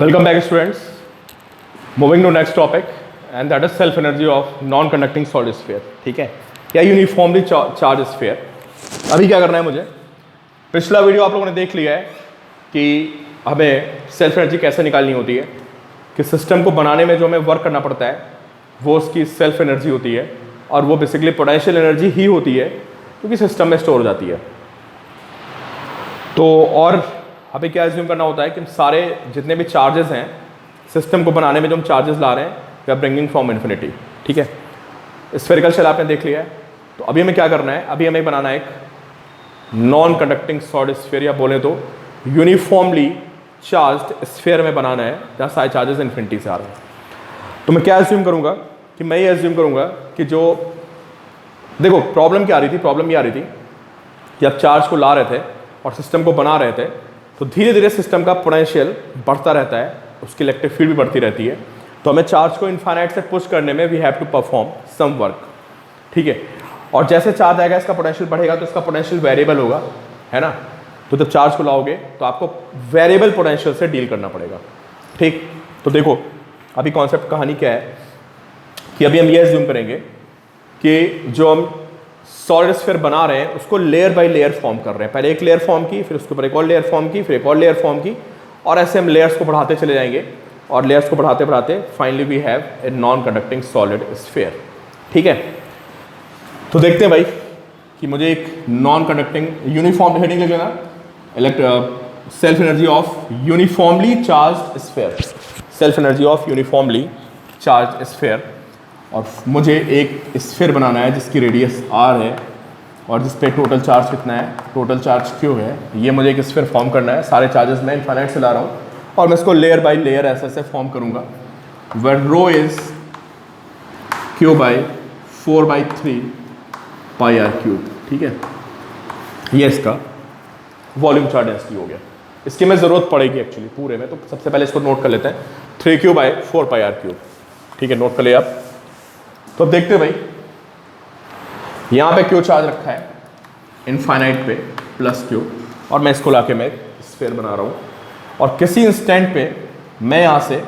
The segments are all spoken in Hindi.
Welcome back students. Moving to next topic and that is self energy of non conducting solid sphere. ठीक है, या यूनिफॉर्मली चार्ज स्फीयर. अभी क्या करना है मुझे, पिछला वीडियो आप लोगों ने देख लिया है कि हमें सेल्फ एनर्जी कैसे निकालनी होती है, कि सिस्टम को बनाने में जो हमें वर्क करना पड़ता है वो उसकी सेल्फ एनर्जी होती है और वो बेसिकली पोटेंशियल एनर्जी ही होती है क्योंकि सिस्टम में स्टोर हो जाती है. तो और हमें क्या एज्यूम करना होता है कि सारे जितने भी चार्जेस हैं सिस्टम को बनाने में जो हम चार्जेस ला रहे हैं we are bringing from infinity. ठीक है, स्फेरिकल शेल आपने देख लिया है. तो अभी हमें क्या करना है, अभी हमें बनाना है एक नॉन कंडक्टिंग सॉलिड स्फीयर या बोले तो यूनिफॉर्मली चार्ज्ड स्फीयर में बनाना है जहाँ सारे चार्जेस इन्फिनिटी से आ रहे हैं. तो मैं क्या एज्यूम करूँगा कि मैं ये एज्यूम करूँगा कि जो देखो प्रॉब्लम क्या आ रही थी, प्रॉब्लम ये आ रही थी कि आप चार्ज को ला रहे थे और सिस्टम को बना रहे थे तो धीरे धीरे सिस्टम का पोटेंशियल बढ़ता रहता है, उसकी इलेक्ट्रिक फील्ड भी बढ़ती रहती है. तो हमें चार्ज को इनफाइनाइट से पुश करने में we have to perform some work. ठीक है, और जैसे चार्ज आएगा इसका पोटेंशियल बढ़ेगा तो इसका पोटेंशियल वेरिएबल होगा, है ना. तो जब चार्ज को लाओगे तो आपको वेरिएबल पोटेंशियल से डील करना पड़ेगा. ठीक, तो देखो अभी कॉन्सेप्ट कहानी क्या है कि अभी हम ये एज्यूम करेंगे कि जो हम सॉलिड स्फीयर बना रहे हैं उसको लेयर बाय लेयर फॉर्म कर रहे हैं. पहले एक लेयर फॉर्म की, फिर उसके ऊपर एक और लेयर फॉर्म की, फिर एक और लेयर फॉर्म की, और ऐसे हम लेयर्स को बढ़ाते चले जाएंगे और लेयर्स को बढ़ाते बढ़ाते finally we have a non conducting solid sphere. ठीक है, तो देखते हैं भाई कि मुझे एक नॉन कंडक्टिंग यूनिफॉर्म हेडिंग लिख लेना, self energy of uniformly charged sphere, self energy of uniformly charged sphere. और मुझे एक स्फीयर बनाना है जिसकी रेडियस r है और जिस पे टोटल चार्ज कितना है, टोटल चार्ज q है. ये मुझे एक स्फीयर फॉर्म करना है. सारे चार्जेस मैं इनफाइनाइट से ला रहा हूँ और मैं इसको लेयर बाय लेयर ऐसे ऐसे फॉर्म करूँगा. Where rho is q by 4/3 pi r cube. ठीक है, ये इसका वॉल्यूम चार्ज डेंसिटी हो गया. इसकी में ज़रूरत पड़ेगी एक्चुअली पूरे में, तो सबसे पहले इसको नोट कर लेते हैं 3q by 4 pi r cube. ठीक है, नोट कर लिया आप. तो अब देखते हैं भाई यहाँ पे क्यू चार्ज रखा है इनफाइनाइट पे प्लस क्यू, और मैं इसको लाके मैं स्फीयर बना रहा हूँ और किसी इंस्टेंट पे मैं यहाँ से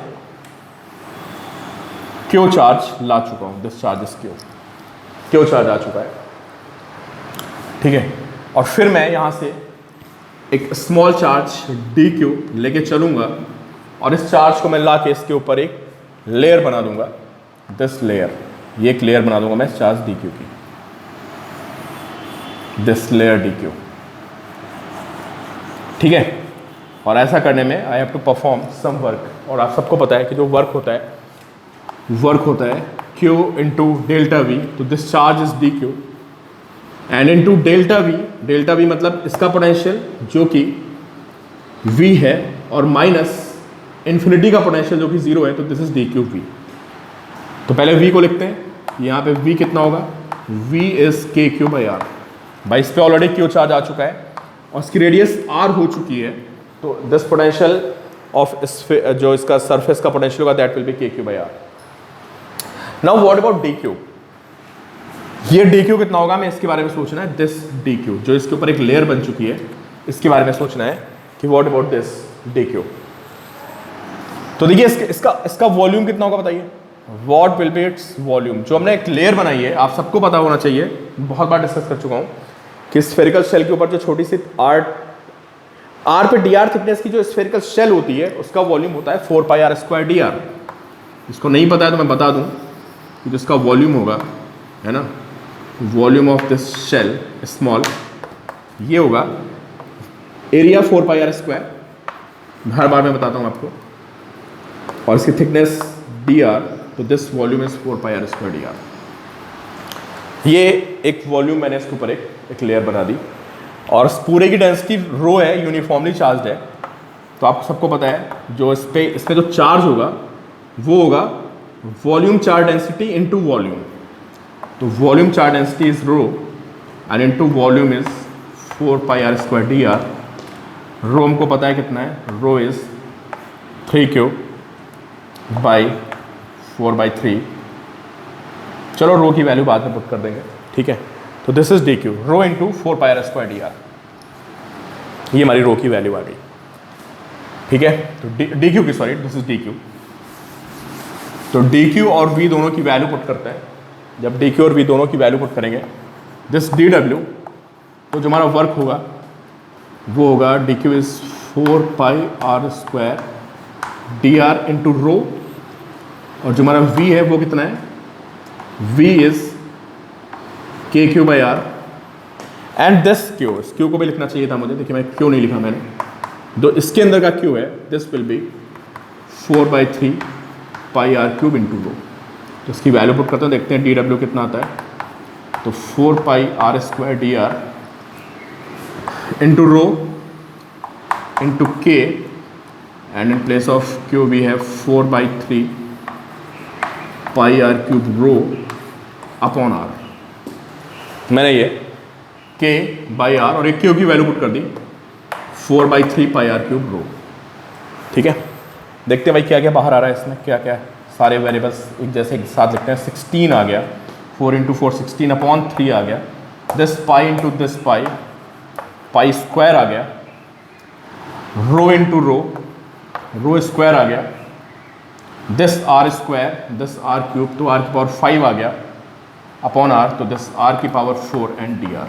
क्यू चार्ज ला चुका हूँ. This charge is Q charge आ चुका है. ठीक है, और फिर मैं यहाँ से एक स्मॉल चार्ज डी क्यू लेके चलूँगा और इस चार्ज को मैं ला के इसके ऊपर एक लेयर बना दूंगा. दिस लेयर, ये एक लेयर बना दूंगा मैं इस चार्ज डी क्यू की, दिस लेयर डी क्यू. ठीक है, और ऐसा करने में I have to perform some work. और आप सबको पता है कि जो वर्क होता है Q इंटू डेल्टा वी. तो this charge is D Q and into delta we मतलब इसका पोटेंशियल जो कि V है और माइनस इन्फिनिटी का पोटेंशियल जो कि 0 है. तो this is D Q V. तो पहले V को लिखते हैं. यहाँ पे V कितना होगा, V is K Q by are. भाई इस पर ऑलरेडी क्यू चार्ज आ चुका है और इसकी रेडियस R हो चुकी है. तो दिस पोटेंशियल ऑफ जो इसका सरफेस का पोटेंशियल होगा that will be K Q by R. Now what about D Q. ये डी क्यू कितना होगा, मैं इसके बारे में सोचना है. दिस डी क्यू जो इसके ऊपर एक लेयर बन चुकी है इसके बारे में सोचना है कि what about this D Q. तो देखिए इसका वॉल्यूम कितना होगा बताइए. What will be its volume. जो हमने एक लेयर बनाई है आप सबको पता होना चाहिए, बहुत बार डिस्कस कर चुका हूँ कि स्फेरिकल शेल के ऊपर जो छोटी सी r पे dr थिकनेस की जो स्फेरिकल शेल होती है उसका वॉल्यूम होता है 4 पाई r स्क्वायर dr. इसको नहीं पता है तो मैं बता दूँ कि जिसका वॉल्यूम होगा, है ना, volume of this shell small, ये होगा एरिया 4 पाई r स्क्वायर. हर बार मैं बताता हूँ आपको. और इसकी थिकनेस dr, तो this volume is 4 pi r square dr. ये एक वॉल्यूम मैंने इसके ऊपर एक लेयर बना दी और इस पूरे की डेंसिटी रो है, यूनिफॉर्मली चार्ज है. तो आपको सबको पता है जो इस पे जो चार्ज होगा वो होगा volume charge density into volume. तो volume charge density is rho and into volume is 4 pi r square dr. Rho हमको पता है कितना है, रो इज 3q बाई 4/3. चलो रो की वैल्यू बाद में पुट कर देंगे. ठीक है, तो this is D Q rho into 4 pi r square dr. ये हमारी रो की वैल्यू आ गई. ठीक है। तो डी क्यू की, sorry this is D Q. तो डी क्यू और वी दोनों की वैल्यू पुट करते हैं। जब डी क्यू और वी दोनों की वैल्यू पुट करेंगे, दिस डी डब्ल्यू, तो जो हमारा वर्क होगा वो होगा D Q is 4 pi are square D R into rho, और जो हमारा v है वो कितना है, v is K Q by R and this Q, इस क्यू को भी लिखना चाहिए था मुझे, देखिए मैं क्यू नहीं लिखा मैंने, जो इसके अंदर का क्यू है this will be 4/3 pi are cube into rho. तो इसकी वैल्यू पुट करते हैं, देखते हैं डी डब्ल्यू कितना आता है। तो 4 pi are square D R into rho into k, and in place of Q we have 4/3 pi are cube rho upon r. मैंने ये के बाई आर और एक क्यू की वैल्यू पुट कर दी 4/3 पाई आर क्यूब रो। ठीक है, देखते हैं भाई क्या क्या बाहर आ रहा है इसमें, क्या क्या सारे वेरिएबल्स एक जैसे एक साथ लिखते हैं। 16 आ गया, 4 इंटू 4 16 अपॉन 3 आ गया, this pi into this pi, pi square आ गया, rho into rho, rho square आ गया, this r square, this r cube, तो आर की पावर 5 आ गया अपॉन आर, तो दिस आर की power 4 and d r.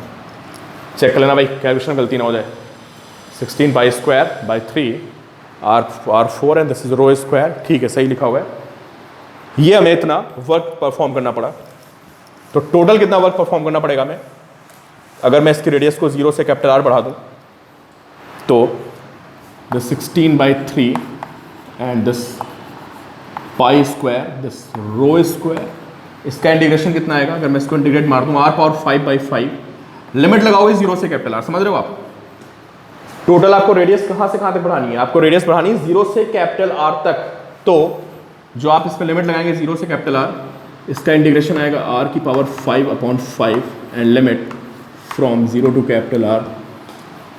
Check कर लेना भाई कैलकुलेशन गलती ना हो जाए। 16 pi square by 3 r 4 and this is rho square, ठीक है सही लिखा हुआ है। ये हमें इतना वर्क परफॉर्म करना पड़ा। तो टोटल कितना वर्क परफॉर्म करना पड़ेगा हमें, अगर मैं इसकी रेडियस को 0 से कैपिटल आर बढ़ा दूं, तो this 16/3 and this pi square, this rho square, इसका इंटीग्रेशन कितना आएगा, अगर मैं इसको इंटीग्रेट मार दूं, आर पावर 5/5, लिमिट लगाओगे 0 से कैपिटल आर, समझ रहे हो आप। टोटल आपको रेडियस कहां से कहां तक बढ़ानी है, आपको रेडियस बढ़ानी है 0 से कैपिटल आर तक। तो जो आप इसमें लिमिट लगाएंगे 0 से कैपिटल आर, इसका इंटीग्रेशन आएगा आर की power 5/5 and limit from 0 to capital R,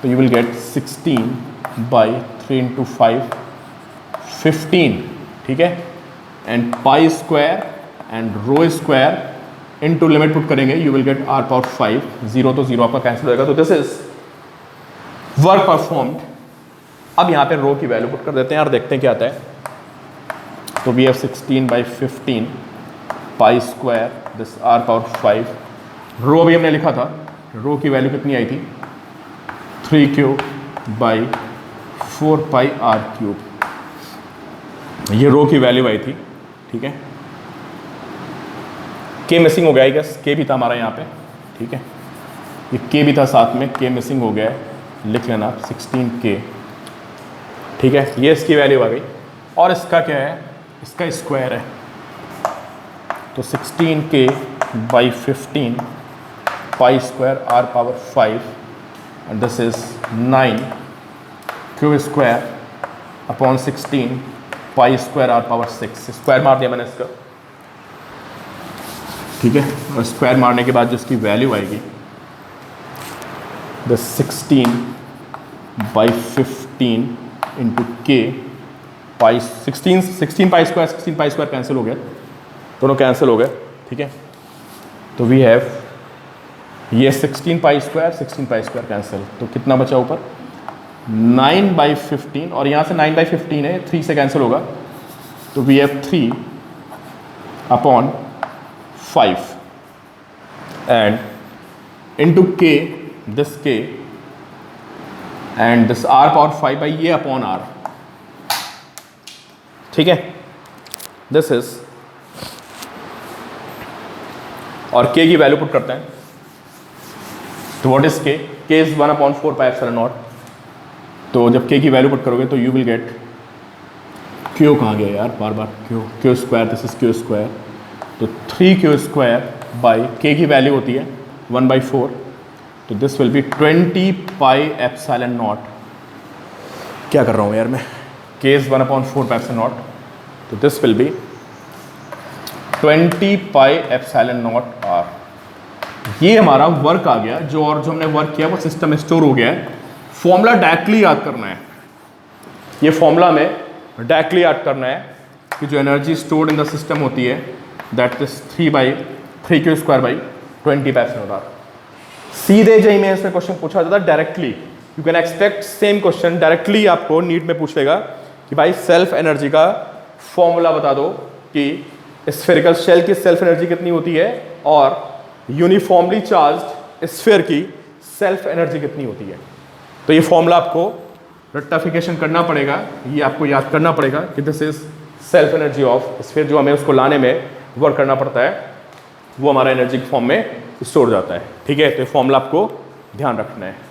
तो यू विल गेट 16/3 इंटू 5 15, ठीक है, and pi square and rho square into limit put करेंगे, you will get r power 5, 0 तो 0 आपका कैंसिल होगा। तो दिस इज वर्क परफॉर्म्ड। अब यहाँ पे रो की वैल्यू पुट कर देते हैं और देखते हैं क्या आता है। तो we have 16/15 pi square, this R power 5, rho भी हमने लिखा था, रो की वैल्यू कितनी आई थी 3/4 पाई आर क्यूब, ये रो की वैल्यू आई थी, ठीक है। के मिसिंग हो गया, आई गेस के भी था हमारा यहाँ पे, ठीक है, ये के भी था साथ में, के मिसिंग हो गया है, लिख लेना 16K, ठीक है। ये इसकी वैल्यू आ गई, और इसका क्या है, इसका स्क्वायर है, तो 16K/15 pi square R power 5 and this is 9 Q square upon 16 pi square R power 6, square मार दिया मैंने इसका, ठीक है। और स्क्वायर मारने के बाद जो इसकी वैल्यू आएगी द 16/15 इंटू के पाई 16 pi square, 16 pi square cancel हो गया, दोनों कैंसिल हो गए, ठीक है। तो वी हैव ये 16 पाई स्क्वायर कैंसिल, तो कितना बचा ऊपर 9/15, और यहाँ से 9/15 है, 3 से कैंसिल होगा, तो we have 3/5 and into K, this K and this R power 5 by ये अपॉन आर, ठीक है। दिस इज, और के की वैल्यू पुट करते हैं, तो व्हाट इज के, के इज 1/4 पाई एप्सिलॉन नॉट। तो जब के की वैल्यू पुट करोगे तो यू विल गेट, क्यू कहाँ गया यार, बार बार Q square, this is Q square, तो 3Q स्क्वायर बाई के की वैल्यू होती है 1/4, तो this will be 20 pi epsilon naught. क्या कर रहा हूँ यार मैं, K is 1/4 pi epsilon naught, तो this will be 20 pi epsilon naught R. ये हमारा वर्क आ गया, जो हमने वर्क किया वो सिस्टम में स्टोर हो गया है। फॉर्मूला डायरेक्टली याद करना है, ये फॉर्मूला में डायरेक्टली याद करना है कि जो energy stored in the system होती है that is 3/3Q square by 20 pi epsilon R. सीधे जही में इसमें क्वेश्चन पूछा जाता है directly, you can expect same question directly आपको नीट में पूछ लेगा कि भाई सेल्फ एनर्जी का फॉर्मूला बता दो कि स्फेरिकल शेल की सेल्फ एनर्जी कितनी होती है और यूनिफॉर्मली चार्ज्ड स्फीयर की सेल्फ एनर्जी कितनी होती है। तो ये फॉर्मूला आपको रेक्टिफिकेशन करना पड़ेगा, ये आपको याद करना पड़ेगा कि this is self energy of sphere. जो हमें उसको लाने में वर्क करना पड़ता है वो हमारा एनर्जी के फॉर्म में स्टोर जाता है। ठीक है, तो ये फॉर्मूला आपको ध्यान रखना है।